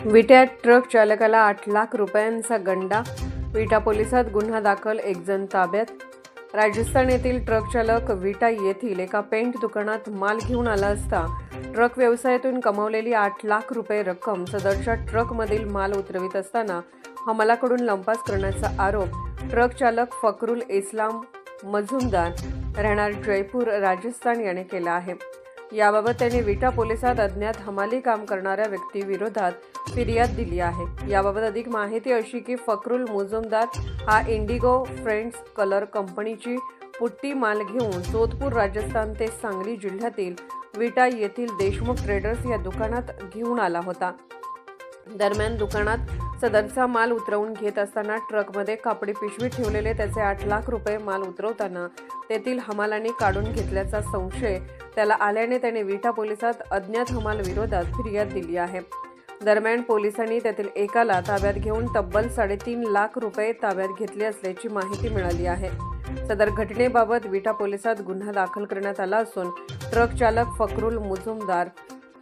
विट्यात truck चालकाला 8 लाख रुपयांचा गंडा. विटा पोलिसात गुन्हा दाखल, 1 जण ताब्यात. राजस्थान येथील ट्रक चालक विटा येथील एका पेंट दुकानात माल घेऊन आला असता ट्रक व्यवसायातून कमावलेली 8 लाख रुपये रक्कम सदरच्या ट्रकमधील माल उतरवित असताना हमालाकडून लंपास करण्याचा आरोप ट्रक चालक फकरुल इस्लाम मजुमदार राहणार जयपूर राजस्थान याने केला आहे. याबाबत त्यांनी विटा पोलिसात अज्ञात हमाली काम करणाऱ्या व्यक्तीविरोधात फिर्याद दिली आहे. याबाबत अधिक माहिती अशी की फकरुल मुजुमदार हा इंडिगो फ्रेंड्स कलर कंपनीची पुट्टी माल घेऊन जोधपूर राजस्थान ते सांगली जिल्ह्यातील विटा येथील देशमुख ट्रेडर्स या दुकानात घेऊन आला होता. दरम्यान दुकानात सदरचा माल उतरवून घेत असताना ट्रकमध्ये कापडी पिशवीत ठेवलेले त्याचे 8 लाख रुपये माल उतरवताना तेथील हमालाने काढून घेतल्याचा संशय त्याला आल्याने त्याने विटा पोलिसात अज्ञात हमाल विरोधात फिर्याद दिली आहे. दरम्यान पोलिसांनी त्यातील एकाला ताब्यात घेऊन तब्बल 3.5 लाख रुपये ताब्यात घेतले असल्याची माहिती मिळाली आहे. सदर घटनेबाबत विटा पोलिसात गुन्हा दाखल करण्यात आला असून ट्रक चालक फकरुल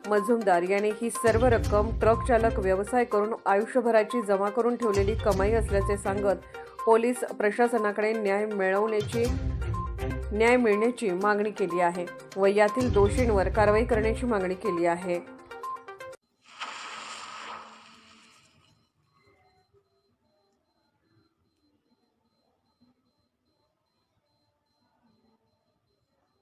मजुमदार याने ही सर्व रक्कम ट्रक चालक व्यवसाय करून आयुष्यभराची जमा करून ठेवलेली कमाई असल्याचे सांगत पोलीस प्रशासनाकडे न्याय मिळण्याची मागणी केली आहे व यातील दोषींवर कारवाई करण्याची मागणी केली आहे.